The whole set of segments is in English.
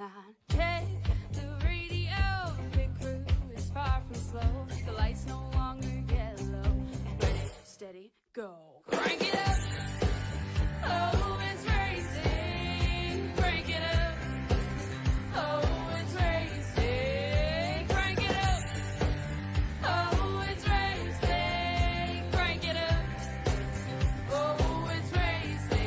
9. Check the radio, pit crew is far from slow. The lights no longer yellow. Ready, steady, go. Crank it up. Oh, it's racing. Crank it up. Oh, it's racing. Crank it up. Oh, it's racing. Crank it up. Oh, it's racing.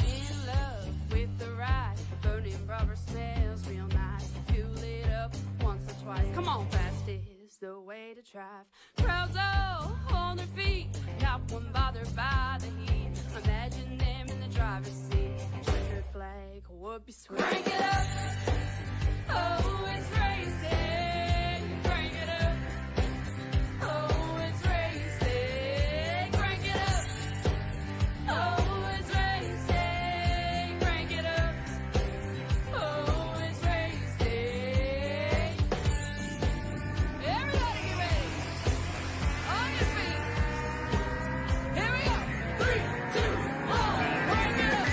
In love with the ride. Burning rubber smells real nice. Fuel it up once or twice. Come on, fast is the way to drive. Crowds all on their feet, not one bothered by the heat. Imagine them in the driver's seat. Checkered flag would be sweet. Crank it up. Oh, it's racing. Crank it up. Oh, it's racing. Crank it up. Oh, it's racing. Crank it up. Oh, it's racing. Everybody get ready. On your feet. Here we go. 3, 2, 1. Crank it up.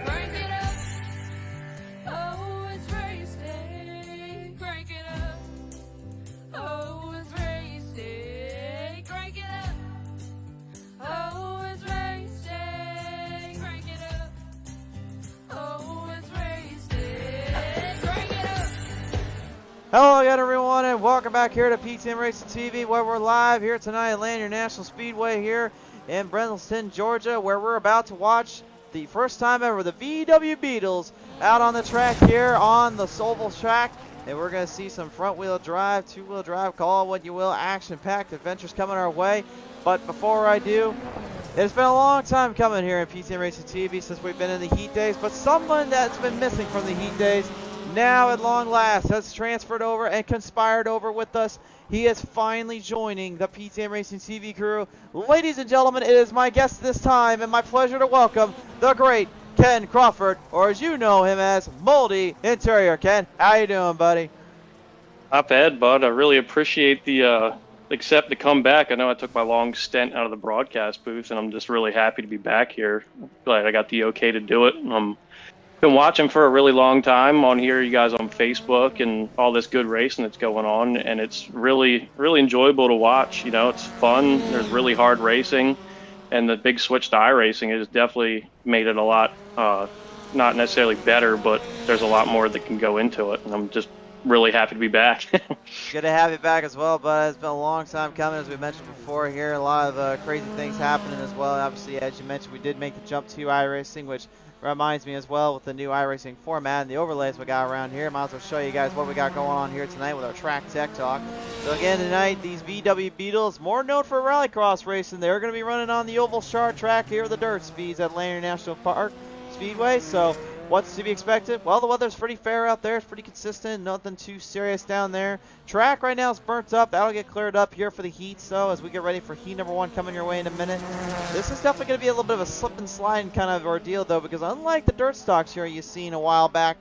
Crank it up. Oh, it's racing. Crank it up. Oh, it's racing. Crank it up. Oh, it's racing. Crank it up. Oh, it's racing. Crank it up. Hello again, everyone, and welcome back here to PTM Racing TV, where we're live here tonight at Lanier National Speedway here in Brindleton, Georgia, where we're about to watch the first time ever the VW Beetles out on the track here on the Soval track. And we're going to see some front-wheel drive, two-wheel drive, call it what you will, action-packed adventures coming our way. But before I do, it's been a long time coming here in PTM Racing TV since we've been in the heat days, but someone that's been missing from the heat days now at long last has transferred over and conspired over with us. He is finally joining the PTM Racing TV crew. Ladies and gentlemen, it is my guest this time and my pleasure to welcome the great Ken Crawford, or as you know him as Moldy Interior. Ken, how you doing, buddy? Not bad, bud. I really appreciate the accept to come back. I know I took my long stint out of the broadcast booth, and I'm just really happy to be back here. Glad I got the okay to do it. Been watching for a really long time on here, you guys on Facebook, and all this good racing that's going on, and it's really, really enjoyable to watch. You know, it's fun. There's really hard racing, and the big switch to iRacing has definitely made it a lot, not necessarily better, but there's a lot more that can go into it, and I'm just really happy to be back. Good to have you back as well, but it's been a long time coming, as we mentioned before here. A lot of crazy things happening as well. Obviously, as you mentioned, we did make the jump to iRacing, which reminds me as well with the new iRacing format and the overlays we got around here. Might as well show you guys what we got going on here tonight with our track tech talk. So again, tonight, these VW Beetles, more known for rallycross racing, they're going to be running on the oval short track here, the dirt speeds at Lanier National Park Speedway. So what's to be expected? Well, the weather's pretty fair out there. It's pretty consistent. Nothing too serious down there. Track right now is burnt up. That'll get cleared up here for the heats, though, as we get ready for heat number 1 coming your way in a minute. This is definitely going to be a little bit of a slip and slide kind of ordeal, though, because unlike the dirt stocks here you've seen a while back,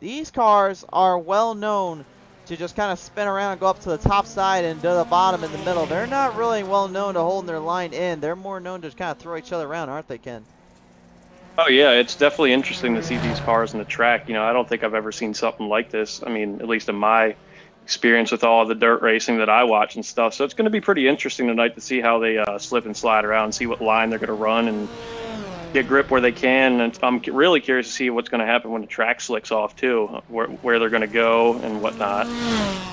these cars are well known to just kind of spin around and go up to the top side and to the bottom in the middle. They're not really well known to holding their line in. They're more known to just kind of throw each other around, aren't they, Ken? Oh, yeah, it's definitely interesting to see these cars on the track. You know, I don't think I've ever seen something like this. I mean, at least in my experience with all of the dirt racing that I watch and stuff. So it's going to be pretty interesting tonight to see how they slip and slide around and see what line they're going to run and get grip where they can. And I'm really curious to see what's going to happen when the track slicks off, too, where they're going to go and whatnot.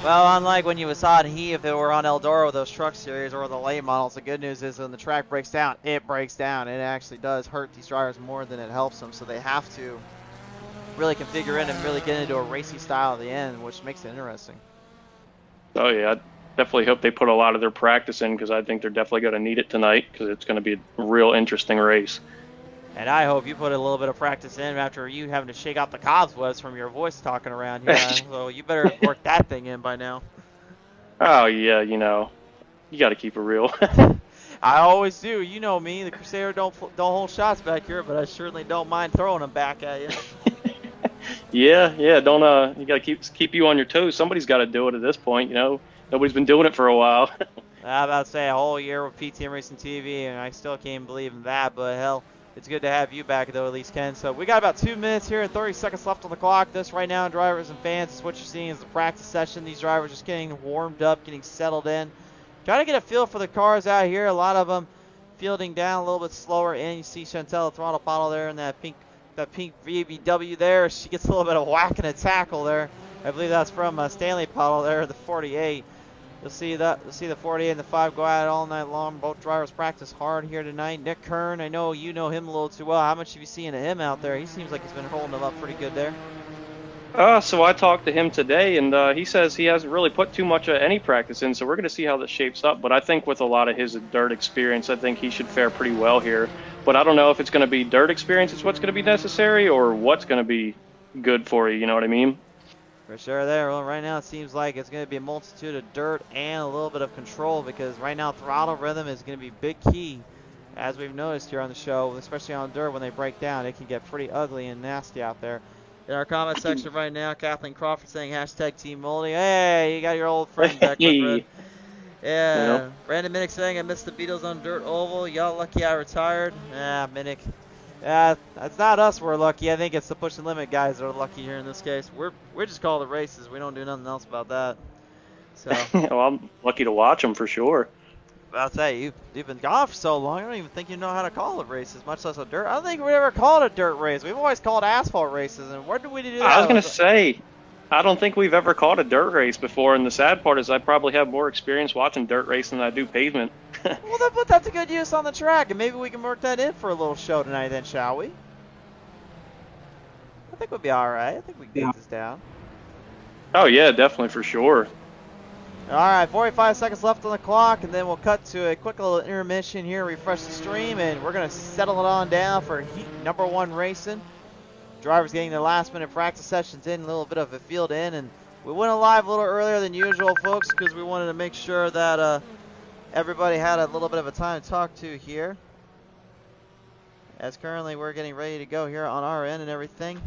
Well, unlike when you saw it in heat, if it were on Eldora, those truck series or the late models, the good news is when the track breaks down, it breaks down. It actually does hurt these drivers more than it helps them, so they have to really configure in and really get into a racy style at the end, which makes it interesting. Oh, yeah, I definitely hope they put a lot of their practice in, because I think they're definitely going to need it tonight, because it's going to be a real interesting race. And I hope you put a little bit of practice in after you having to shake out the cobwebs from your voice talking around here. So you better work that thing in by now. Oh, yeah, you know, you got to keep it real. I always do. You know me. The Crusader don't hold shots back here, but I certainly don't mind throwing them back at you. Yeah. Don't you gotta keep you on your toes. Somebody's got to do it at this point. You know, nobody's been doing it for a while. I'm about to say a whole year with PTM Racing TV, and I still can't believe in that. But hell, it's good to have you back, though, at least, Ken. So we got about 2 minutes here and 30 seconds left on the clock. This right now, drivers and fans, is what you're seeing is the practice session. These drivers just getting warmed up, getting settled in. Trying to get a feel for the cars out here. A lot of them fielding down a little bit slower. And you see Chantel, the throttle bottle there, and that pink VBW there. She gets a little bit of whack and a tackle there. I believe that's from Stanley Puddle there, the 48. You'll see that. You'll see the 48 and the 5 go at it all night long. Both drivers practice hard here tonight. Nick Kern, I know you know him a little too well. How much have you seen of him out there? He seems like he's been holding them up pretty good there. So I talked to him today, and he says he hasn't really put too much of any practice in, so we're going to see how this shapes up. But I think with a lot of his dirt experience, I think he should fare pretty well here. But I don't know if it's going to be dirt experience is what's going to be necessary or what's going to be good for you, you know what I mean? For sure there. Well, right now it seems like it's going to be a multitude of dirt and a little bit of control, because right now throttle rhythm is going to be big key, as we've noticed here on the show, especially on dirt when they break down. It can get pretty ugly and nasty out there. In our comment section right now, Kathleen Crawford saying hashtag Team Moldy. Hey, you got your old friend back with Yeah. Yep. Brandon Minnick saying I missed the Beatles on dirt oval. Y'all lucky I retired. Minnick. It's not us we're lucky. I think it's the push and limit guys that are lucky here in this case. We're just called the races. We don't do nothing else about that. So Well, I'm lucky to watch them for sure. I'll tell you, you've been gone for so long, I don't even think you know how to call it races, much less a dirt. I don't think we ever called it a dirt race. We've always called asphalt races, and where did we do that? I was going to say, I don't think we've ever called a dirt race before, and the sad part is I probably have more experience watching dirt racing than I do pavement. Well, then put that to good use on the track, and maybe we can work that in for a little show tonight then, shall we? I think we'll be alright. I think we can get this down. Oh, yeah, definitely, for sure. Alright, 45 seconds left on the clock, and then we'll cut to a quick little intermission here, refresh the stream, and we're going to settle it on down for heat number 1 racing. Drivers getting their last minute practice sessions in, a little bit of a field in, and we went live a little earlier than usual, folks, because we wanted to make sure that everybody had a little bit of a time to talk to here. As currently we're getting ready to go here on our end and everything.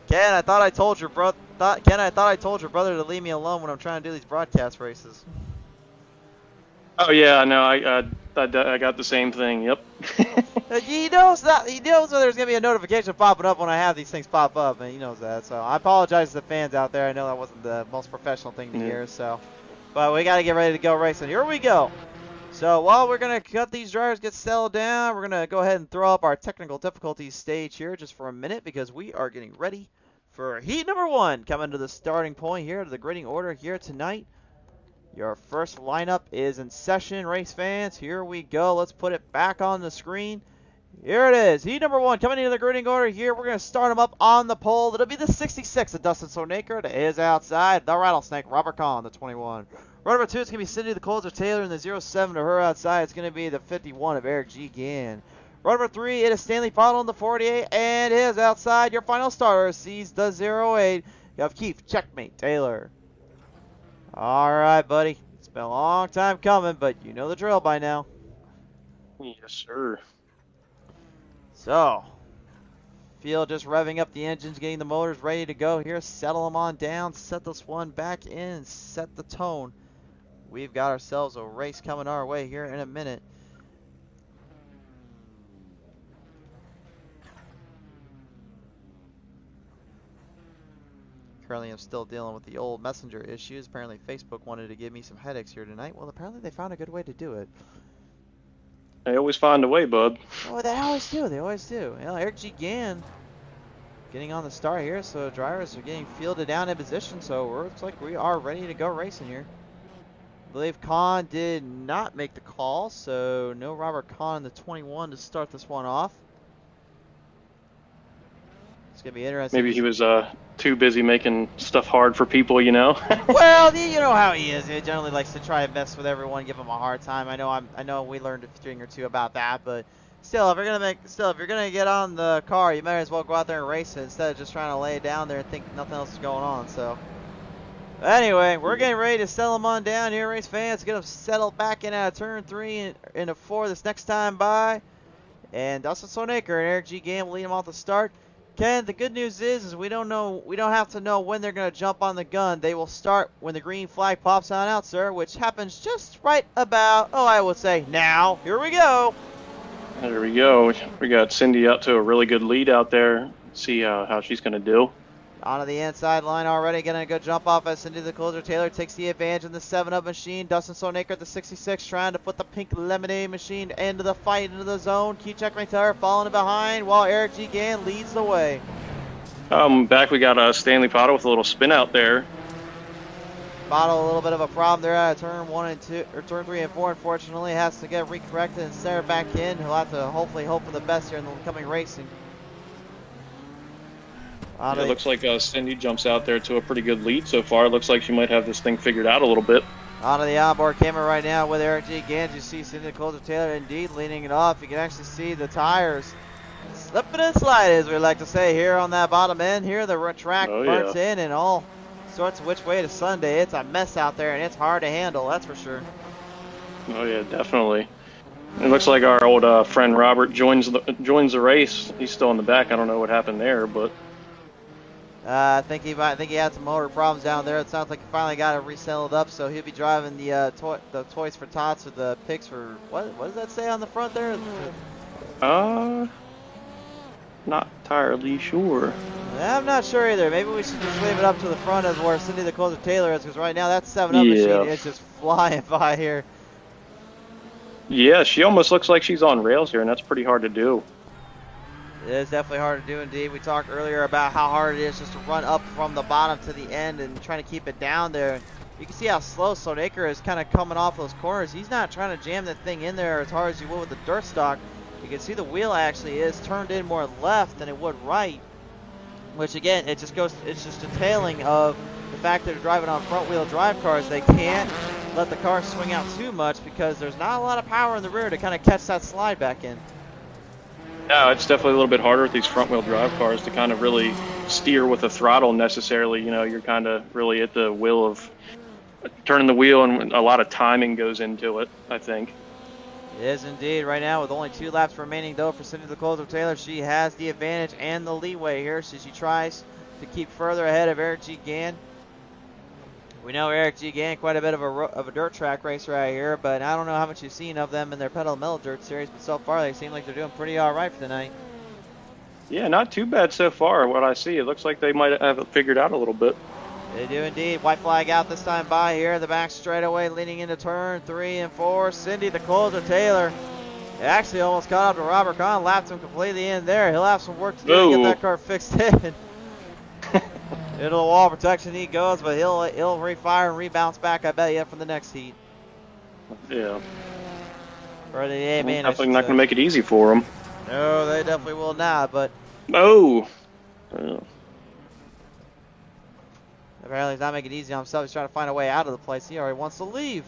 Ken, I thought I told your brother. Ken, I thought I told your brother to leave me alone when I'm trying to do these broadcast races. Oh, yeah, I know. I got the same thing, yep. He knows that. He knows that there's going to be a notification popping up when I have these things pop up, and he knows that. So I apologize to the fans out there. I know that wasn't the most professional thing to hear, so. But we got to get ready to go racing. Here we go. So while we're going to cut these drivers get settled down, we're going to go ahead and throw up our technical difficulties stage here just for a minute, because we are getting ready for heat number 1. Coming to the starting point here, to the grading order here tonight. Your first lineup is in session, race fans. Here we go. Let's put it back on the screen. Here it is. Heat number 1 coming into the grading order here. We're going to start them up on the pole. It'll be the 66 of Dustin Sonaker. That is outside. The Rattlesnake, Robert Kahn, the 21. Row number 2 is going to be Cindy the Closer Taylor, and the 07 to her outside. It's going to be the 51 of Eric G. Gann. Row number 3, it is Stanley Pottle in the 48, and his outside. Your final starter sees the 08. You have Keith Checkmate Taylor. All right, buddy. It's been a long time coming, but you know the drill by now. Yes, sir. So, field just revving up the engines, getting the motors ready to go here. Settle them on down, set this one back in, set the tone. We've got ourselves a race coming our way here in a minute. Currently, I'm still dealing with the old messenger issues. Apparently, Facebook wanted to give me some headaches here tonight. Well, apparently they found a good way to do it. They always find a way, bud. Oh, they always do. They always do. You know, Eric G. Gann getting on the start here, so drivers are getting fielded down in position. So it looks like we are ready to go racing here. I believe Kahn did not make the call, so no Robert Kahn in the 21 to start this one off. It's going to be interesting. Maybe he was too busy making stuff hard for people, you know? Well, you know how he is. He generally likes to try and mess with everyone, give them a hard time. I know we learned a thing or two about that, but Still, if you're gonna get on the car, you might as well go out there and race it instead of just trying to lay it down there and think nothing else is going on. So, anyway, we're getting ready to settle them on down here, race fans. Get them settled back in out of turn 3 and into 4 this next time by. And Dustin Sonaker and Eric G. Game lead them off the start. Ken, the good news is we don't have to know when they're gonna jump on the gun. They will start when the green flag pops on out, sir, which happens just right about, I would say now. Here we go. There we go. We got Cindy up to a really good lead out there. See how she's going to do. Onto the inside line already. Gonna go jump off as Cindy the Closer. Taylor takes the advantage in the 7-up machine. Dustin Sonaker at the 66 trying to put the pink lemonade machine into the fight, into the zone. Key check Taylor falling behind while Eric G. Gann leads the way. Back we got Stanley Potter with a little spin out there. Bottle a little bit of a problem there at turn 1 and 2, or turn 3 and 4. Unfortunately, has to get recorrected and center back in. He'll have to hopefully hope for the best here in the coming racing. It looks like Cindy jumps out there to a pretty good lead so far. Looks like she might have this thing figured out a little bit. Onto the onboard camera right now with Eric G. Gans. You see Cindy Closer Taylor indeed leaning it off. You can actually see the tires slipping and sliding, as we like to say, here on that bottom end. Here the track burns in and all sorts of which way to Sunday. It's a mess out there, and it's hard to handle, that's for sure. Oh, yeah, definitely. It looks like our old friend Robert joins the race. He's still in the back. I don't know what happened there, but... I think he had some motor problems down there. It sounds like he finally got it resettled up, so he'll be driving the Toys for Tots or the picks for... What does that say on the front there? Not entirely sure. I'm not sure either. Maybe we should just leave it up to the front as where Cindy the Closer Taylor is, because right now that 7-up machine is just flying by here. Yeah, she almost looks like she's on rails here, and that's pretty hard to do. It is definitely hard to do indeed. We talked earlier about how hard it is just to run up from the bottom to the end and trying to keep it down there. You can see how slow Sonaker is kind of coming off those corners. He's not trying to jam that thing in there as hard as you would with the dirt stock. You can see the wheel actually is turned in more left than it would right, which again, it's just detailing of the fact that they're driving on front wheel drive cars. They can't let the car swing out too much because there's not a lot of power in the rear to kind of catch that slide back in. No, it's definitely a little bit harder with these front wheel drive cars to kind of really steer with the throttle necessarily. You know, you're kind of really at the will of turning the wheel, and a lot of timing goes into it, I think. It is indeed. Right now, with only 2 laps remaining, though, for Cindy the Closer Taylor, she has the advantage and the leeway here, so she tries to keep further ahead of Eric G. Gann. We know Eric G. Gann, quite a bit of a dirt track racer right here, but I don't know how much you've seen of them in their pedal metal dirt series, but so far they seem like they're doing pretty all right for tonight. Yeah, not too bad so far. What I see, it looks like they might have it figured out a little bit. They do indeed. White flag out this time by here. The back straightaway leading into turn 3 and 4. Cindy the Closer Taylor actually almost caught up to Robert Kahn. Lapped him completely in there. He'll have some work to do to get that car fixed in. Into the wall protection he goes, but he'll refire and rebounce back, I bet you, from the next heat. Yeah. For the A man. Definitely not going to make it easy for him. No, they definitely will not, but... Oh! Apparently he's not making it easy on himself. He's trying to find a way out of the place. He already wants to leave.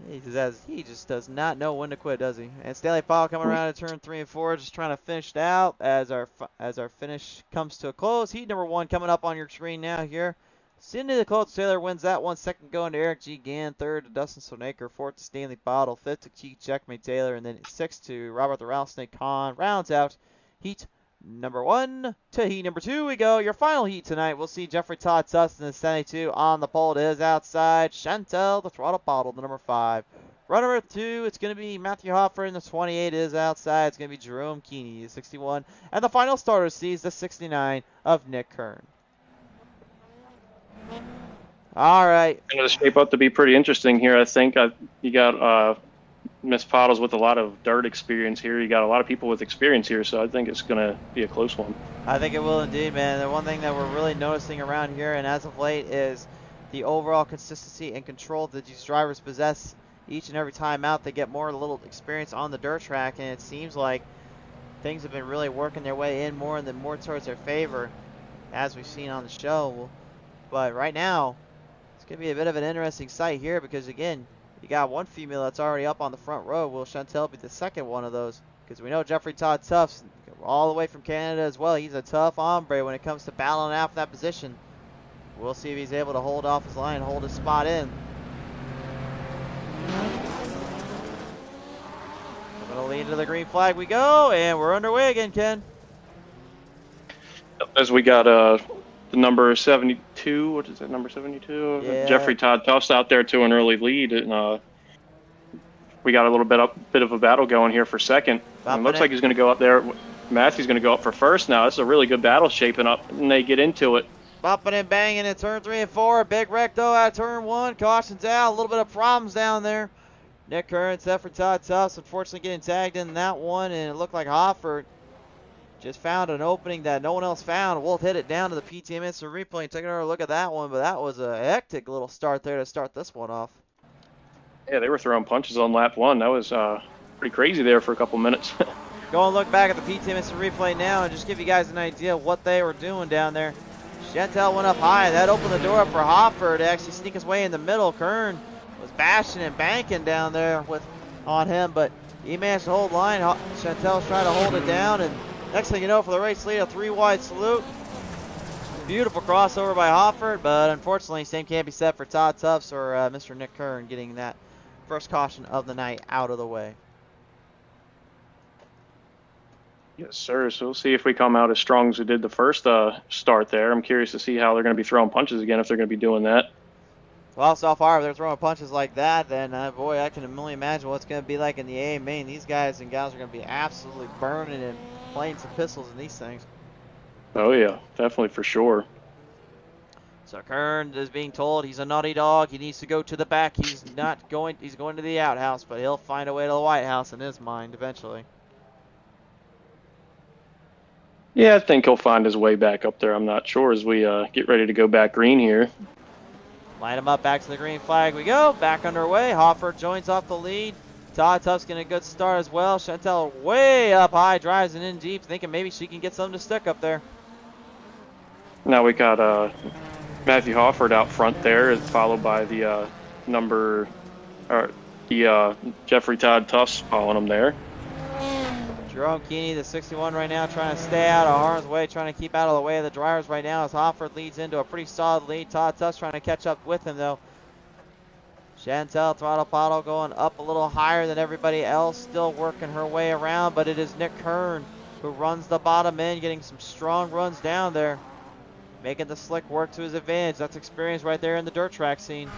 He just does not know when to quit, does he? And Stanley Powell coming around to turn 3 and 4, just trying to finish it out as our finish comes to a close. Heat number 1 coming up on your screen now here. Cindy the Closer Taylor wins that one. Second going to Eric G. Gann. Third to Dustin Sonaker. Fourth to Stanley Bottle. Fifth to Keith Checkmate Taylor. And then sixth to Robert the Rattlesnake Kahn. Rounds out heat number 1 to heat number 2 we go. Your final heat tonight. We'll see Jeffrey Todd Sustin in 72 on the pole. It is outside. Chantel the Throttle Bottle, the number 5. Runner 2, it's going to be Matthew Hoffer in the 28 is outside. It's going to be Jerome Keeney, the 61. And the final starter sees the 69 of Nick Kern. All right. It's going to shape up to be pretty interesting here, I think. You got Miss Pottles with a lot of dirt experience here. You got a lot of people with experience here, so I think it's going to be a close one. I think it will indeed, man. The one thing that we're really noticing around here, and as of late, is the overall consistency and control that these drivers possess each and every time out. They get more little experience on the dirt track, and it seems like things have been really working their way in more and then more towards their favor, as we've seen on the show. But right now, it's going to be a bit of an interesting sight here because, again, You got one female that's already up on the front row. Will Chantel be the second one of those? Because we know Jeffrey Todd Tuff's all the way from Canada as well. He's a tough hombre when it comes to battling out for that position. We'll see if he's able to hold off his line, hold his spot in. We're going to lead to the green flag we go, and we're underway again, Ken. As we got the number 72, what is that, number 72? Yeah. Jeffrey Todd Tuff's out there to an early lead, and we got a little bit of a battle going here for second. It looks like he's going to go up there. Matthew's going to go up for first now. This is a really good battle shaping up, and they get into it. Bumping and banging in turn 3 and 4. Big wreck, though, out of turn 1. Caution's out. A little bit of problems down there. Nick Curran, Jeffrey Todd Tuffs, unfortunately getting tagged in that one, and it looked like Hofford just found an opening that no one else found. Wolf hit it down to the PTM instant replay and took another look at that one, but that was a hectic little start there to start this one off. Yeah, they were throwing punches on lap 1. That was pretty crazy there for a couple minutes. Go and look back at the PTM instant replay now and just give you guys an idea of what they were doing down there. Chantel went up high. That opened the door up for Hofford to actually sneak his way in the middle. Kern was bashing and banking down there on him, but he managed to hold line. Chantel's trying to hold it down, and next thing you know, for the race lead, a 3-wide salute. Beautiful crossover by Hofford, but unfortunately, same can't be said for Todd Tuffs or Mr. Nick Kern getting that first caution of the night out of the way. Yes, sir. So we'll see if we come out as strong as we did the first start there. I'm curious to see how they're going to be throwing punches again, if they're going to be doing that. Well, so far, if they're throwing punches like that, then, boy, I can only imagine what it's going to be like in the A main. These guys and gals are going to be absolutely burning and playing some pistols in these things. Oh, yeah. Definitely, for sure. So Kern is being told he's a naughty dog. He needs to go to the back. He's going to the outhouse, but he'll find a way to the White House in his mind eventually. Yeah, I think he'll find his way back up there. I'm not sure as we get ready to go back green here. Line him up back to the green flag we go. Back underway. Hofford joins off the lead. Todd Tuff's getting a good start as well. Chantel way up high, drives it in deep, thinking maybe she can get something to stick up there. Now we got Matthew Hofford out front there, followed by the Jeffrey Todd Tuffs following him there. Jerome Keeney, the 61 right now, trying to stay out of harm's way, trying to keep out of the way of the drivers right now as Hofford leads into a pretty solid lead. Todd Tuffs trying to catch up with him, though. Chantel Throttle Bottle going up a little higher than everybody else, still working her way around, but it is Nick Kern who runs the bottom end, getting some strong runs down there, making the slick work to his advantage. That's experience right there in the dirt track scene.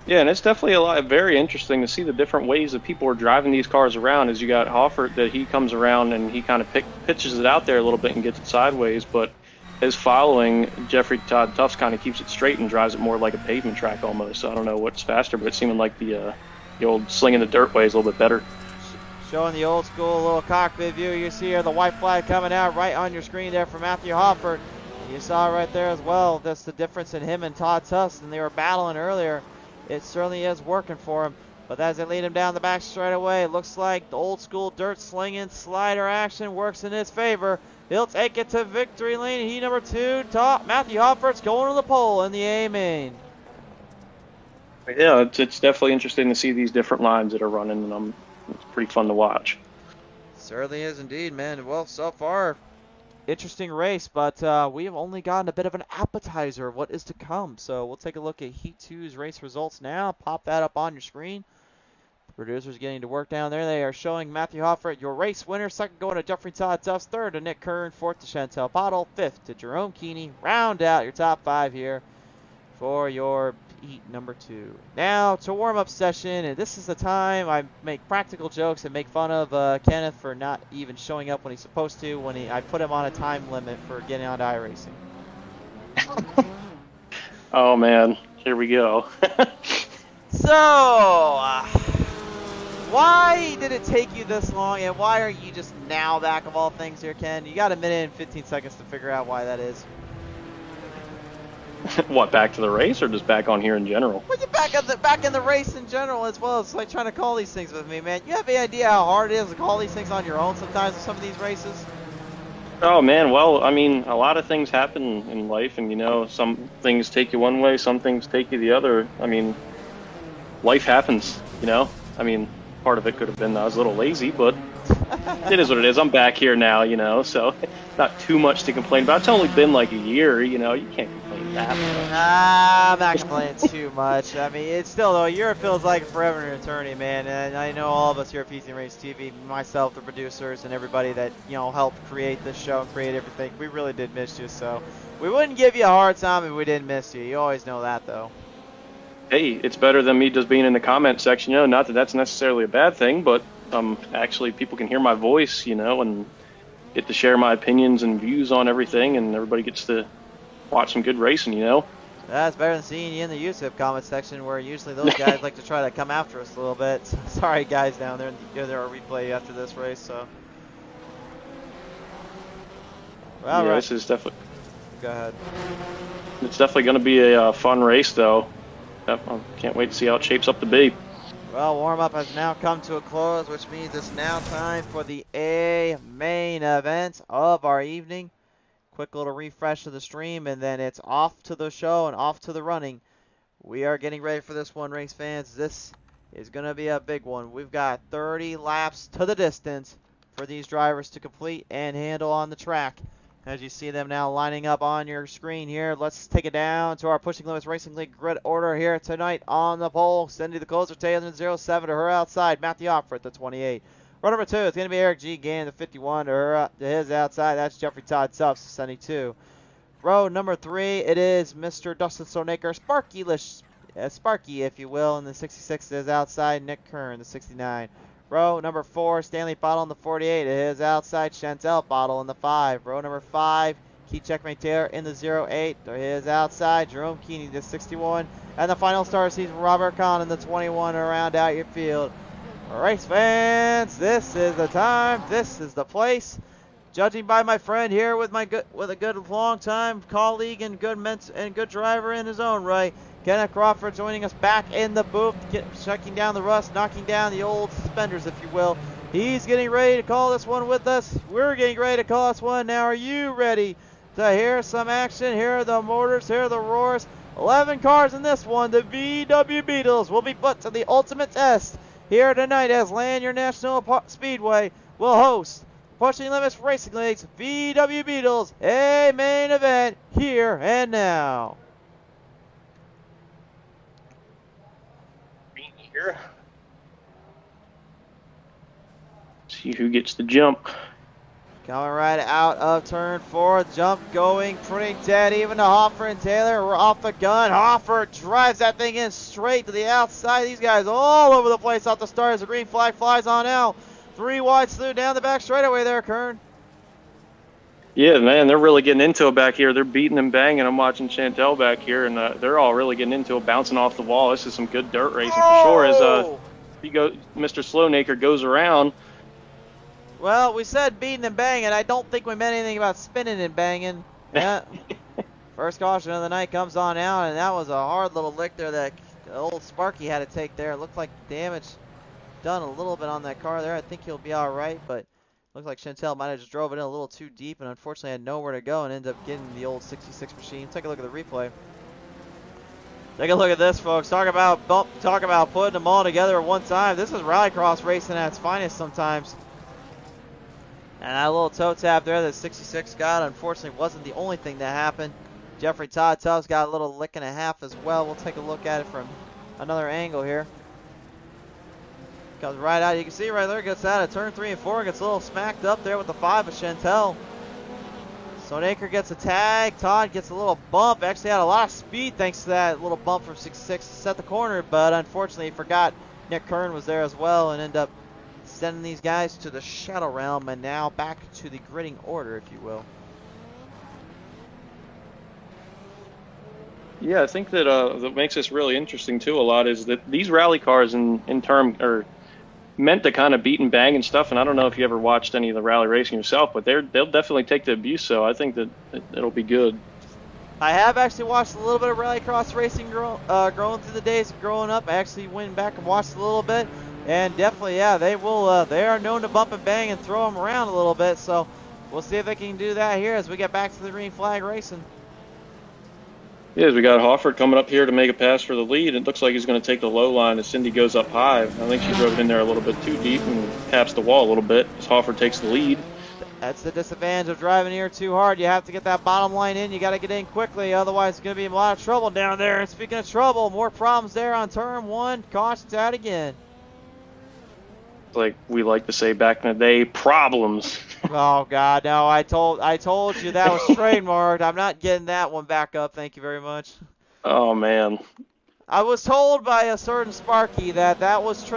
Yeah, and it's definitely very interesting to see the different ways that people are driving these cars around. As you got Hofford, that he comes around and he kind of pitches it out there a little bit and gets it sideways, but his following, Jeffrey Todd Tuffs, kind of keeps it straight and drives it more like a pavement track almost. So I don't know what's faster, but it seemed like the old slinging the dirt way is a little bit better. Showing the old school little cockpit view, you see here the white flag coming out right on your screen there for Matthew Hofford. You saw it right there as well. That's the difference in him and Todd Tuffs, and they were battling earlier. It certainly is working for him. But as they lead him down the back straight away, it looks like the old school dirt slinging slider action works in his favor. He'll take it to victory lane. He number 2, Matthew Hofford's going to the pole in the A main. Yeah, it's definitely interesting to see these different lines that are running, and it's pretty fun to watch. Certainly is indeed, man. Well, so far, interesting race, but we have only gotten a bit of an appetizer of what is to come. So we'll take a look at Heat 2's race results now. Pop that up on your screen. Producers getting to work down there. They are showing Matthew Hofford, your race winner. Second going to Jeffrey Todd Tuffs. Third to Nick Kern. Fourth to Chantel Bottle. Fifth to Jerome Keeney. Round out your top 5 here for your heat number 2. Now to warm-up session, and this is the time I make practical jokes and make fun of Kenneth for not even showing up when he's supposed to. I put him on a time limit for getting on to iRacing. Oh man, here we go. So, why did it take you this long, and why are you just now back of all things here, Ken? You got a minute and 15 seconds to figure out why that is. What, back to the race or just back on here in general? Well, you're back in the race in general as well. It's like trying to call these things with me, man. You have any idea how hard it is to call these things on your own sometimes with some of these races? Oh man, well, I mean, a lot of things happen in life, and some things take you one way, some things take you the other. I mean, life happens, you know. I mean, part of it could have been I was a little lazy, but it is what it is. I'm back here now, you know, so not too much to complain about. It's only been like a year, you know. You can't complain that much. I'm not complaining too much. I mean, it's still, though, a year feels like forever and an eternity, man. And I know all of us here at PC Race TV, myself, the producers, and everybody that, you know, helped create this show and create everything, we really did miss you. So we wouldn't give you a hard time if we didn't miss you. You always know that, though. Hey, it's better than me just being in the comment section, you know. Not that that's necessarily a bad thing, but actually people can hear my voice, you know, and get to share my opinions and views on everything, and everybody gets to watch some good racing, you know. That's better than seeing you in the YouTube comment section, where usually those guys like to try to come after us a little bit. Sorry, guys down there. You'll hear our replay after this race. So, well, yeah, right. this is definitely. Go ahead. It's definitely going to be a fun race, though. I can't wait to see how it shapes up to be. Well, warm-up has now come to a close, which means it's now time for the A main event of our evening. Quick little refresh of the stream, and then it's off to the show and off to the running. We are getting ready for this one, race fans. This is going to be a big one. We've got 30 laps to the distance for these drivers to complete and handle on the track. As you see them now lining up on your screen here, let's take it down to our Pushing Limits Racing League grid order here tonight on the pole. Cindy the closer, Taylor 07 to her outside, Matthew Ockford the 28. Row number 2 is going to be Eric G. Gann, the 51 to his outside. That's Jeffrey Todd Tufts, the 72. Row number 3, it is Mr. Dustin Stoneacre, Sparky, if you will, and the 66 is outside, Nick Kern, the 69. Row number 4, Stanley Bottle in the 48. It is outside, Chantel Bottle in the 5. Row number 5, Key Checkmate Taylor in the 08. It is outside, Jerome Keeney, the 61. And the final star season, Robert Kahn in the 21 to round out your field. Race fans, this is the time, this is the place. Judging by my friend here with a good long-time colleague and good driver in his own right, Kenneth Crawford joining us back in the booth, checking down the rust, knocking down the old suspenders, if you will. He's getting ready to call this one with us. We're getting ready to call this one. Now, are you ready to hear some action? Here are the motors, here are the roars. 11 cars in this one. The VW Beetles will be put to the ultimate test here tonight as Lanier National Speedway will host Pushing Limits Racing League's VW Beetles, a main event here and now. Here. See who gets the jump. Coming right out of turn 4, jump going pretty dead even to Hoffer and Taylor. We're off the gun. Hoffer drives that thing in straight to the outside. These guys all over the place off the start as the green flag flies on out. 3 wide slew down the back straightaway there, Kern. Yeah, man, they're really getting into it back here. They're beating and banging. I'm watching Chantel back here, and they're all really getting into it, bouncing off the wall. This is some good dirt racing for sure. As Mr. Sloanaker goes around. Well, we said beating and banging. I don't think we meant anything about spinning and banging. Yeah. First caution of the night comes on out, and that was a hard little lick there that old Sparky had to take there. It looked like damage done a little bit on that car there. I think he'll be all right, but looks like Chantel might have just drove it in a little too deep and unfortunately had nowhere to go and ended up getting the old 66 machine. Take a look at the replay. Take a look at this, folks. Talk about putting them all together at one time. This is rallycross racing at its finest sometimes. And that little toe tap there that 66 got, unfortunately, wasn't the only thing that happened. Jeffrey Todd Tubbs got a little lick and a half as well. We'll take a look at it from another angle here. Comes right out. You can see right there, gets out of turn 3 and 4. Gets a little smacked up there with the 5 of Chantel. Stoneacre gets a tag. Todd gets a little bump. Actually had a lot of speed thanks to that little bump from 66 to set the corner. But unfortunately, he forgot Nick Kern was there as well and ended up sending these guys to the shuttle realm and now back to the gridding order, if you will. Yeah, I think that that makes this really interesting too a lot is that these rally cars in term are meant to kind of beat and bang and stuff. And I don't know if you ever watched any of the rally racing yourself, but they'll definitely take the abuse. So I think that it'll be good. I have actually watched a little bit of rallycross racing growing through the days of growing up. I actually went back and watched a little bit, and definitely, yeah, they will. They are known to bump and bang and throw them around a little bit. So we'll see if they can do that here as we get back to the green flag racing. Yeah, we got Hofford coming up here to make a pass for the lead. It looks like he's going to take the low line as Cindy goes up high. I think she drove it in there a little bit too deep and taps the wall a little bit as Hofford takes the lead. That's the disadvantage of driving here too hard. You have to get that bottom line in. You got to get in quickly, otherwise it's going to be a lot of trouble down there. And speaking of trouble, more problems there on turn one. Caution's out again. Like we like to say back in the day, problems. Oh God, no! I told you that was trademarked. I'm not getting that one back up. Thank you very much. Oh man. I was told by a certain Sparky that that was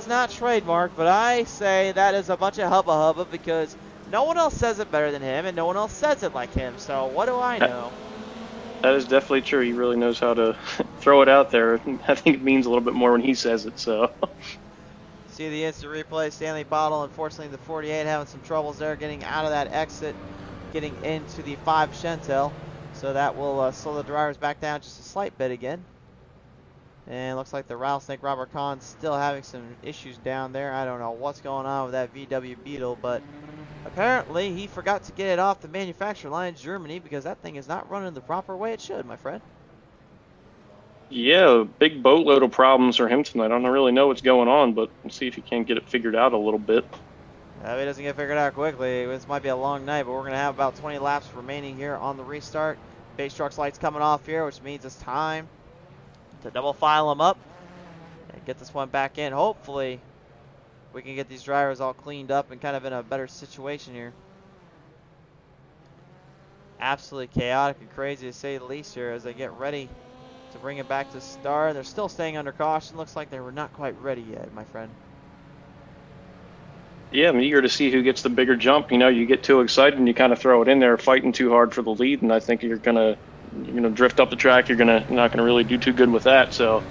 not trademarked, but I say that is a bunch of hubba hubba because no one else says it better than him, and no one else says it like him. So what do I know? That is definitely true. He really knows how to throw it out there. I think it means a little bit more when he says it. So. See the instant replay. Stanley Bottle, unfortunately, the 48 having some troubles there getting out of that exit, getting into the 5 Chantel. So that will slow the drivers back down just a slight bit again. And looks like the rattlesnake Robert Kahn still having some issues down there. I don't know what's going on with that VW Beetle, but apparently he forgot to get it off the manufacturer line in Germany because that thing is not running the proper way it should, my friend. Yeah, big boatload of problems for him tonight. I don't really know what's going on, but we'll see if he can get it figured out a little bit. If he doesn't get figured out quickly, this might be a long night, but we're going to have about 20 laps remaining here on the restart. Base truck's lights coming off here, which means it's time to double file them up and get this one back in. Hopefully, we can get these drivers all cleaned up and kind of in a better situation here. Absolutely chaotic and crazy to say the least here as they get ready to bring it back to start. They're still staying under caution. Looks like they were not quite ready yet, my friend. Yeah, I'm eager to see who gets the bigger jump. You know, you get too excited and you kind of throw it in there, fighting too hard for the lead, and I think you're gonna drift up the track. You're not gonna really do too good with that. So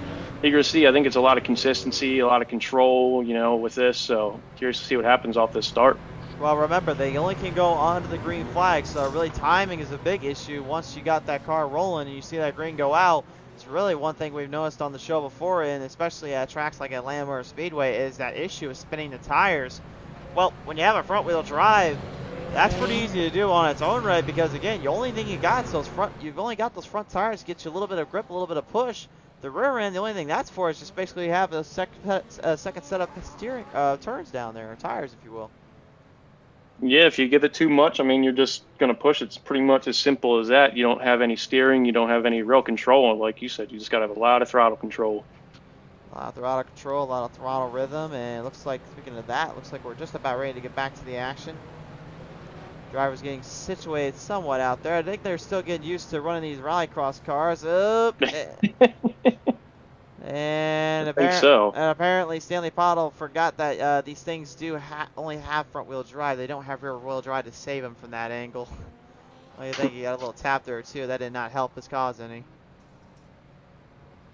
eager to see. I think it's a lot of consistency, a lot of control, with this. So curious to see what happens off this start. Well, remember, they only can go onto the green flag, so really timing is a big issue. Once you got that car rolling and you see that green go out, it's really one thing we've noticed on the show before, and especially at tracks like Atlanta Motor Speedway, is that issue of spinning the tires. Well, when you have a front-wheel drive, that's pretty easy to do on its own right because, again, the only thing you got is you've only got those front tires to get you a little bit of grip, a little bit of push. The rear end, the only thing that's for is just basically have a second set of steering turns down there, or tires, if you will. Yeah, if you give it too much, you're just going to push. It's pretty much as simple as that. You don't have any steering. You don't have any real control. Like you said, you just got to have a lot of throttle control. A lot of throttle control, a lot of throttle rhythm, and it looks like, speaking of that, it looks like we're just about ready to get back to the action. Drivers getting situated somewhat out there. I think they're still getting used to running these rallycross cars. And apparently Stanley Pottle forgot that these things do only have front-wheel drive. They don't have rear-wheel drive to save him from that angle. I think he got a little tap there, too. That did not help his cause any.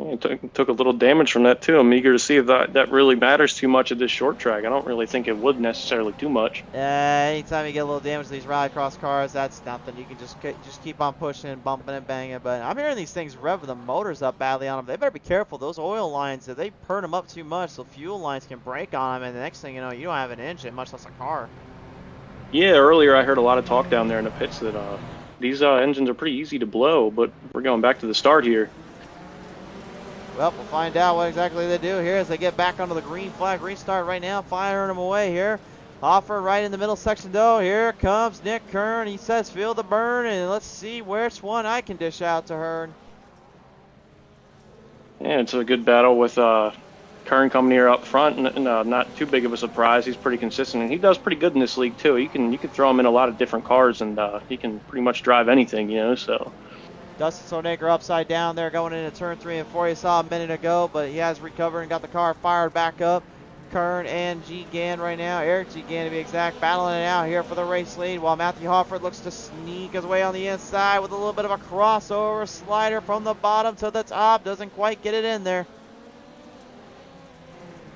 Yeah, took a little damage from that, too. I'm eager to see if that really matters too much at this short track. I don't really think it would necessarily too much. Anytime you get a little damage to these rallycross cars, that's nothing. You can just keep on pushing and bumping and banging. But I'm hearing these things rev the motors up badly on them. They better be careful. Those oil lines, if they burn them up too much, the fuel lines can break on them. And the next thing you know, you don't have an engine, much less a car. Yeah, earlier I heard a lot of talk down there in the pits that these engines are pretty easy to blow. But we're going back to the start here. Well, we'll find out what exactly they do here as they get back onto the green flag restart right now, firing them away here. Offer right in the middle section though. Here comes Nick Kern. He says feel the burn, and let's see which one I can dish out to Hearn. Yeah, it's a good battle with Kern coming here up front, and not too big of a surprise. He's pretty consistent, and he does pretty good in this league too. You can throw him in a lot of different cars, and he can pretty much drive anything, so. Dustin Sonaker upside down there going into turn 3 and 4. You saw a minute ago, but he has recovered and got the car fired back up. Kern and G. Gann right now. Eric G. Gann to be exact, battling it out here for the race lead while Matthew Hofford looks to sneak his way on the inside with a little bit of a crossover slider from the bottom to the top. Doesn't quite get it in there.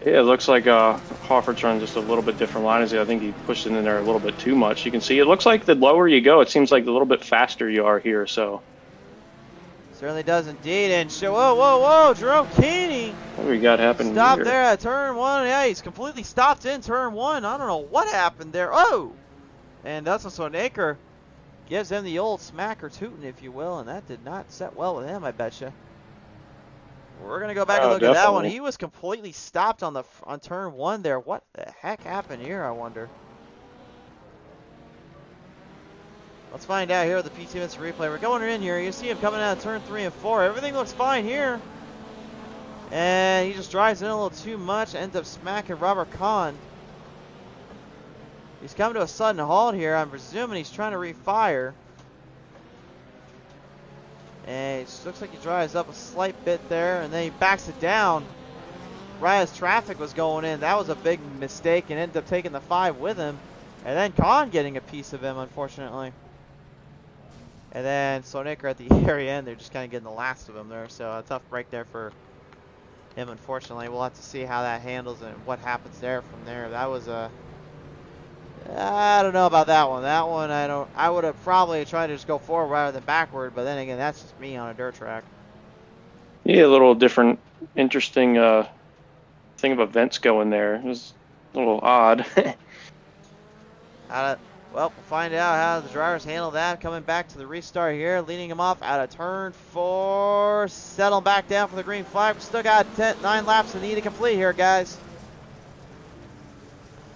Yeah, it looks like Hofford's running just a little bit different line. I think he pushed it in there a little bit too much. You can see it looks like the lower you go, it seems like the little bit faster you are here, so. Certainly does indeed, and whoa, Jerome Keeney. What do we got happening Stopped here? there at turn 1. Yeah, he's completely stopped in turn 1. I don't know what happened there. Oh! And Dustin Sonaker gives him the old smacker tootin', if you will, and that did not set well with him, I betcha. We're gonna go back and look at that one. Definitely. He was completely stopped on turn 1 there. What the heck happened here, I wonder? Let's find out here with the PT replay. We're going in here. You see him coming out of turn 3 and 4. Everything looks fine here. And he just drives in a little too much. Ends up smacking Robert Kahn. He's coming to a sudden halt here. I'm presuming he's trying to refire. And it looks like he drives up a slight bit there. And then he backs it down right as traffic was going in. That was a big mistake and ended up taking the 5 with him. And then Kahn getting a piece of him, unfortunately. And then Sonic at the very end, they're just kind of getting the last of him there. So a tough break there for him, unfortunately. We'll have to see how that handles and what happens there from there. That was a... I don't know about that one. That one, I would have probably tried to just go forward rather than backward. But then again, that's just me on a dirt track. Yeah, a little different, interesting thing of events going there. It was a little odd. Well, we'll find out how the drivers handle that. Coming back to the restart here, leading him off out of turn 4. Settle back down for the green flag. We still got 9 laps to need to complete here, guys.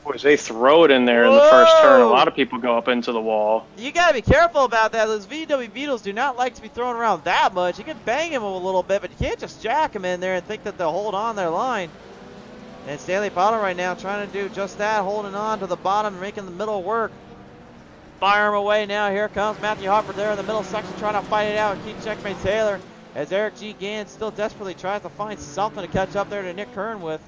Boys, they throw it in there in the first turn. A lot of people go up into the wall. You got to be careful about that. Those VW Beetles do not like to be thrown around that much. You can bang them a little bit, but you can't just jack them in there and think that they'll hold on their line. And Stanley Pottle right now trying to do just that, holding on to the bottom and making the middle work. Fire him away now. Here comes Matthew Hopper there in the middle section trying to fight it out and keep checkmate Taylor as Eric G. Gann still desperately tries to find something to catch up there to Nick Kern with.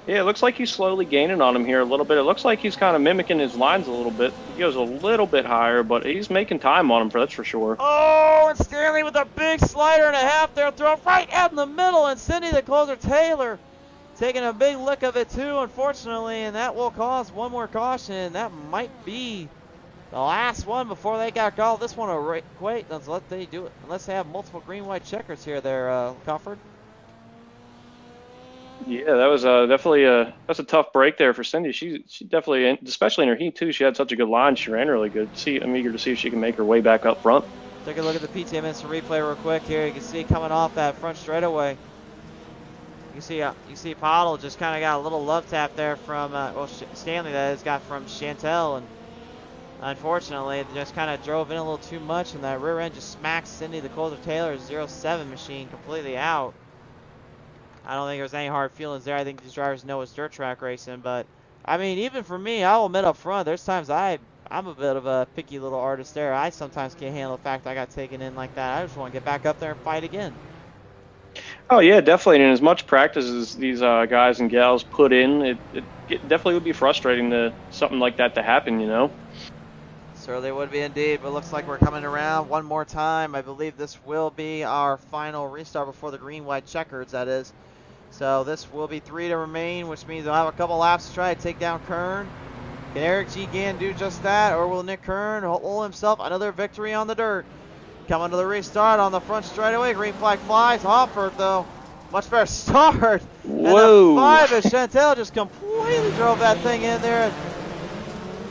Yeah, it looks like he's slowly gaining on him here a little bit. It looks like he's kind of mimicking his lines a little bit. He goes a little bit higher, but he's making time on him, that's for sure. Oh, and Stanley with a big slider and a half there, throw right out in the middle, and Cindy the closer Taylor taking a big lick of it too, unfortunately, and that will cause one more caution. That might be the last one before they got called. This one, wait, let's let they do it. Unless they have multiple green-white checkers here there, Cofford. Yeah, that was definitely that's a tough break there for Cindy. She definitely, especially in her heat too, she had such a good line. She ran really good. I'm eager to see if she can make her way back up front. Take a look at the PTM instant replay real quick here. You can see coming off that front straightaway. You see Pottle just kind of got a little love tap there from, Stanley that is, got from Chantel, and unfortunately it just kind of drove in a little too much, and that rear end just smacked Cindy the closer Taylor's 07 machine completely out. I don't think there's any hard feelings there. I think these drivers know it's dirt track racing, but I mean, even for me, I'll admit up front, there's times I'm a bit of a picky little artist there. I sometimes can't handle the fact I got taken in like that. I just want to get back up there and fight again. Oh yeah, definitely. And as much practice as these guys and gals put in, it definitely would be frustrating to something like that to happen, you know. Certainly would be indeed, but looks like we're coming around one more time. I believe this will be our final restart before the green-white checkers, that is. So this will be 3 to remain, which means they'll have a couple laps to try to take down Kern. Can Eric G. Gann do just that, or will Nick Kern hold himself another victory on the dirt? Coming to the restart on the front straightaway. Green flag flies. Hofford, though, much better start. Whoa. And the 5 as Chantel just completely drove that thing in there.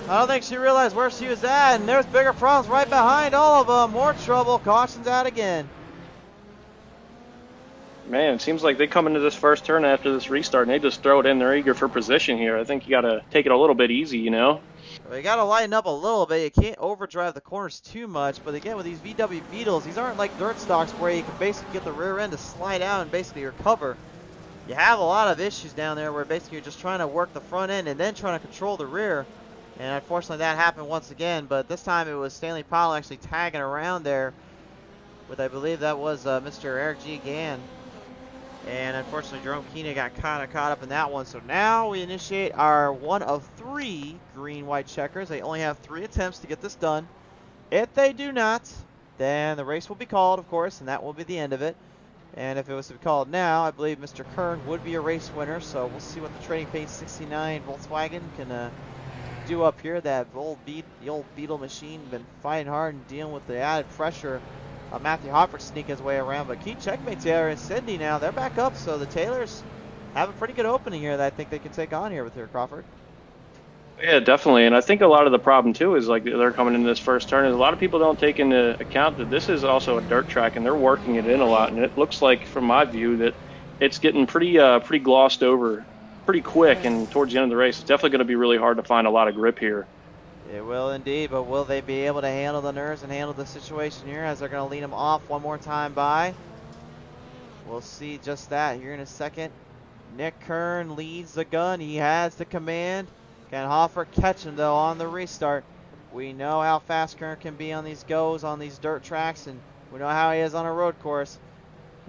I don't think she realized where she was at, and there's bigger problems right behind all of them. More trouble. Caution's out again. Man, it seems like they come into this first turn after this restart, and they just throw it in. They're eager for position here. I think you got to take it a little bit easy, you know? Well, you got to lighten up a little bit. You can't overdrive the corners too much. But again, with these VW Beetles, these aren't like dirt stocks where you can basically get the rear end to slide out and basically recover. You have a lot of issues down there where basically you're just trying to work the front end and then trying to control the rear. And unfortunately that happened once again. But this time it was Stanley Powell actually tagging around there with, I believe that was Mr. Eric G. Gann. And unfortunately, Jerome Keenan got kind of caught up in that one. So now we initiate our 1 of 3 green-white checkers. They only have 3 attempts to get this done. If they do not, then the race will be called, of course, and that will be the end of it. And if it was to be called now, I believe Mr. Kern would be a race winner. So we'll see what the Trading Pace 69 Volkswagen can do up here. The old Beetle machine been fighting hard and dealing with the added pressure. Matthew Hopper sneak his way around, but key checkmate Taylor and Sydney now. They're back up, so the Taylors have a pretty good opening here that I think they can take on here with here, Crawford. Yeah, definitely. And I think a lot of the problem too is like they're coming into this first turn is a lot of people don't take into account that this is also a dirt track and they're working it in a lot. And it looks like, from my view, that it's getting pretty glossed over pretty quick. And towards the end of the race, it's definitely going to be really hard to find a lot of grip here. It will indeed, but will they be able to handle the nerves and handle the situation here as they're going to lead him off one more time by? We'll see just that here in a second. Nick Kern leads the gun. He has the command. Can Hoffer catch him, though, on the restart? We know how fast Kern can be on these goes, on these dirt tracks, and we know how he is on a road course.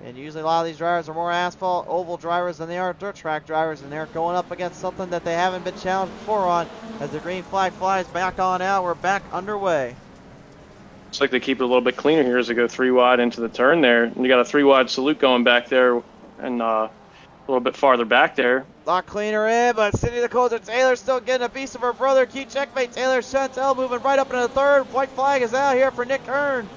And usually a lot of these drivers are more asphalt, oval drivers than they are dirt track drivers, and they're going up against something that they haven't been challenged before on. As the green flag flies back on out, we're back underway. Looks like they keep it a little bit cleaner here as they go 3 wide into the turn there. And you got a 3 wide salute going back there and a little bit farther back there. A lot cleaner in, but Cindy Dakota Taylor still getting a piece of her brother. Key checkmate. Taylor Chantel moving right up into the third. White flag is out here for Nick Kern.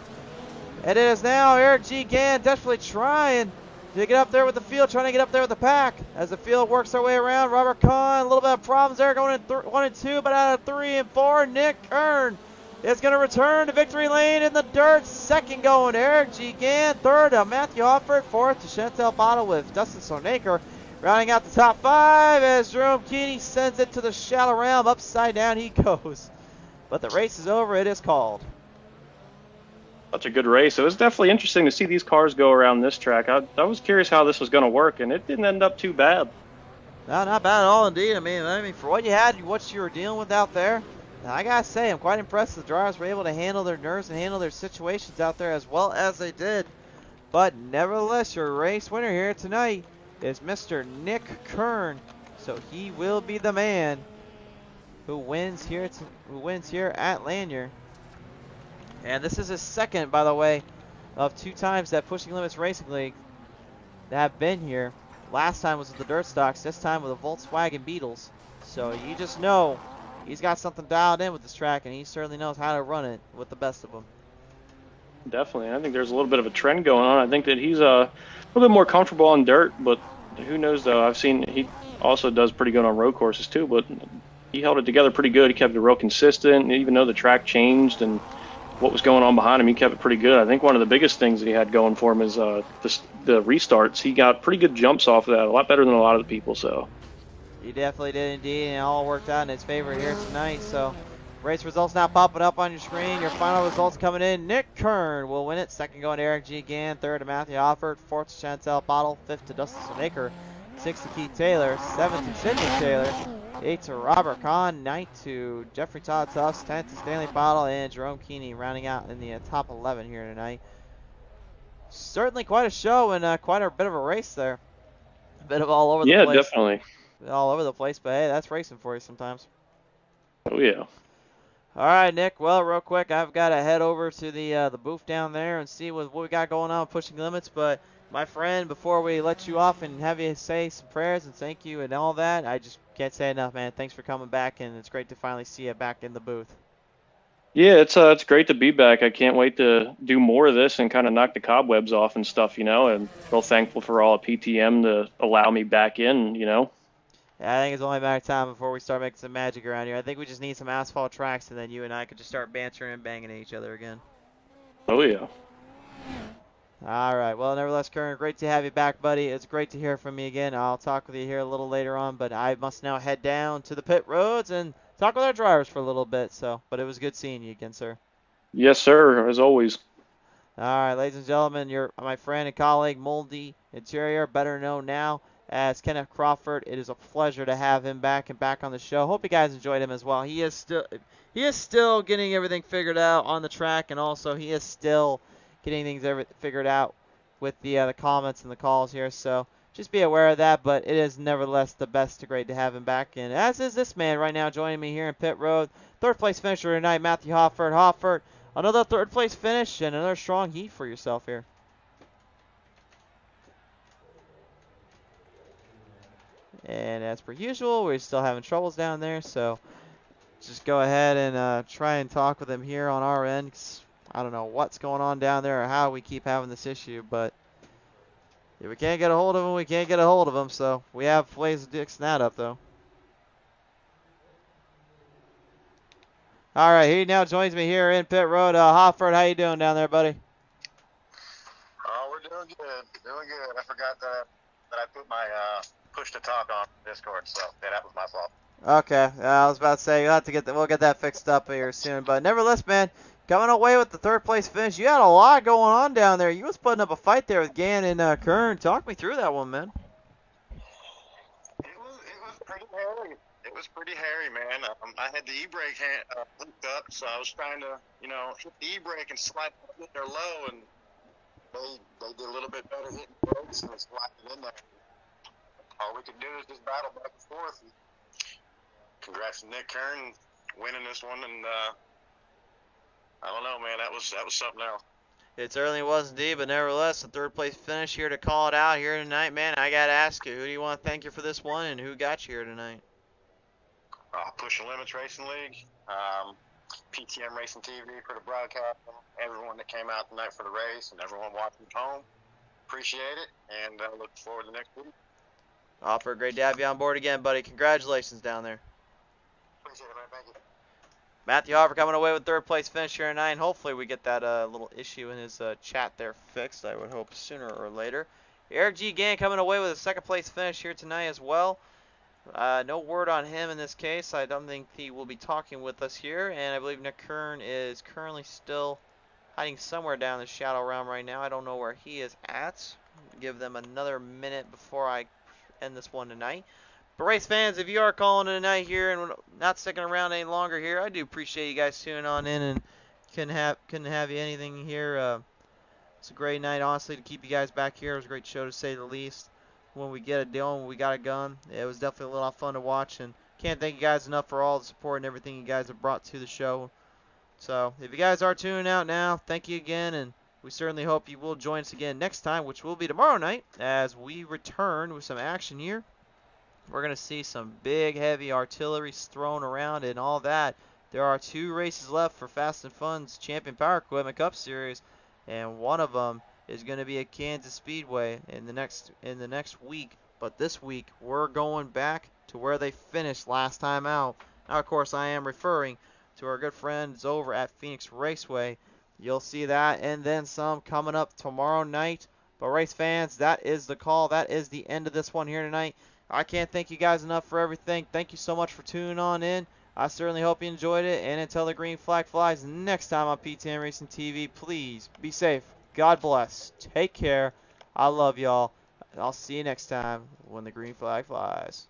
And it is now Eric G. Gann desperately trying to get up there with the field, trying to get up there with the pack. As the field works their way around, Robert Kahn, a little bit of problems there going in 1 and 2, but out of 3 and 4, Nick Kern is going to return to victory lane in the dirt. Second going to Eric G. Gann. Third to Matthew Hoffert. Fourth to Chantel Bottle with Dustin Sonaker. Rounding out the top 5 as Jerome Keeney sends it to the shallow realm. Upside down he goes. But the race is over. It is called. Such a good race. It was definitely interesting to see these cars go around this track. I was curious how this was going to work, and it didn't end up too bad. No, not bad at all, indeed. I mean, for what you had, what you were dealing with out there, I gotta say, I'm quite impressed the drivers were able to handle their nerves and handle their situations out there as well as they did. But nevertheless, your race winner here tonight is Mr. Nick Kern. So he will be the man who wins here at Lanier. And this is his second, by the way, of 2 times that Pushing Limits Racing League that have been here. Last time was with the Dirt Stocks, this time with the Volkswagen Beetles. So you just know he's got something dialed in with this track, and he certainly knows how to run it with the best of them. Definitely. I think there's a little bit of a trend going on. I think that he's a little bit more comfortable on dirt, but who knows, though. I've seen he also does pretty good on road courses, too, but he held it together pretty good. He kept it real consistent, even though the track changed and what was going on behind him, he kept it pretty good. I think one of the biggest things that he had going for him is the restarts. He got pretty good jumps off of that, a lot better than a lot of the people. So he definitely did indeed, and it all worked out in his favor here tonight. So race results now popping up on your screen. Your final results coming in. Nick Kern will win it. Second going to Eric G. Gann. Third to Matthew Hoffert. Fourth to Chantel Bottle. Fifth to Dustin Sonaker. Sixth to Keith Taylor. Seventh to Sidney Taylor. 8 to Robert Kahn, 9 to Jeffrey Todd Tufts, 10 to Stanley Bottle, and Jerome Keeney rounding out in the top 11 here tonight. Certainly quite a show and quite a bit of a race there. A bit of all over the place. Yeah, definitely. All over the place, but hey, that's racing for you sometimes. Oh, yeah. All right, Nick. Well, real quick, I've got to head over to the booth down there and see what we got going on with Pushing Limits, but my friend, before we let you off and have you say some prayers and thank you and all that, I just can't say enough, man. Thanks for coming back, and it's great to finally see you back in the booth. Yeah, it's great to be back. I can't wait to do more of this and kind of knock the cobwebs off and stuff, and real thankful for all of PTM to allow me back in, Yeah, I think it's only a matter of time before we start making some magic around here. I think we just need some asphalt tracks, and then you and I could just start bantering and banging at each other again. Oh, yeah. All right. Well, nevertheless, Kern, great to have you back, buddy. It's great to hear from you again. I'll talk with you here a little later on, but I must now head down to the pit roads and talk with our drivers for a little bit. But it was good seeing you again, sir. Yes, sir, as always. All right, ladies and gentlemen, you're my friend and colleague, Moldy Interior, better known now as Kenneth Crawford. It is a pleasure to have him back and back on the show. Hope you guys enjoyed him as well. He is still getting everything figured out on the track, and also he is still getting things figured out with the comments and the calls here. So just be aware of that, but it is nevertheless the best to great to have him back. And as is this man right now joining me here in pit road, third place finisher tonight, Matthew Hoffert. Hoffert, another third place finish and another strong heat for yourself here. And as per usual, we're still having troubles down there, so just go ahead and try and talk with him here on our end. 'Cause I don't know what's going on down there or how we keep having this issue, but if we can't get a hold of him, we can't get a hold of him. So we have ways of fixing that up, though. All right, he now joins me here in pit road. Hofford, how you doing down there, buddy? Oh, we're doing good. Doing good. I forgot that I put my push to talk on Discord, so yeah, that was my fault. Okay, I was about to say we'll get that fixed up here soon, but nevertheless, man, coming away with the third place finish. You had a lot going on down there. You was putting up a fight there with Gann and Kern. Talk me through that one, man. It was pretty hairy. It was pretty hairy, man. I had the e-brake hooked up, so I was trying to, hit the e-brake and slide it there low, and they did a little bit better hitting brakes and sliding it in there. All we could do is just battle back and forth. And congrats to Nick Kern winning this one, and I don't know, man. That was something else. It certainly was indeed, but nevertheless, the third place finish here to call it out here tonight, man. I gotta ask you, who do you want to thank you for this one, and who got you here tonight? Push the Limits Racing League, PTM Racing TV for the broadcast, everyone that came out tonight for the race, and everyone watching at home. Appreciate it, and look forward to next week. Offer, great to have you on board again, buddy. Congratulations down there. Appreciate it, man. Thank you. Matthew Hoffer coming away with third place finish here tonight, and hopefully we get that little issue in his chat there fixed. I would hope sooner or later. Eric G. Gann coming away with a second place finish here tonight as well. No word on him in this case. I don't think he will be talking with us here, and I believe Nick Kern is currently still hiding somewhere down the shadow realm right now. I don't know where he is at. Give them another minute before I end this one tonight. But race fans, if you are calling tonight here and not sticking around any longer here, I do appreciate you guys tuning on in, and couldn't have you anything here. It's a great night, honestly, to keep you guys back here. It was a great show, to say the least. When we get a deal, when we got a gun, it was definitely a lot of fun to watch, and can't thank you guys enough for all the support and everything you guys have brought to the show. So if you guys are tuning out now, thank you again, and we certainly hope you will join us again next time, which will be tomorrow night, as we return with some action here. We're going to see some big, heavy artillery thrown around and all that. There are 2 races left for Fast and Fun's Champion Power Equipment Cup Series, and one of them is going to be at Kansas Speedway in the next week. But this week, we're going back to where they finished last time out. Now, of course, I am referring to our good friends over at Phoenix Raceway. You'll see that and then some coming up tomorrow night. But race fans, that is the call. That is the end of this one here tonight. I can't thank you guys enough for everything. Thank you so much for tuning on in. I certainly hope you enjoyed it. And until the green flag flies next time on PTN Racing TV, please be safe. God bless. Take care. I love y'all. I'll see you next time when the green flag flies.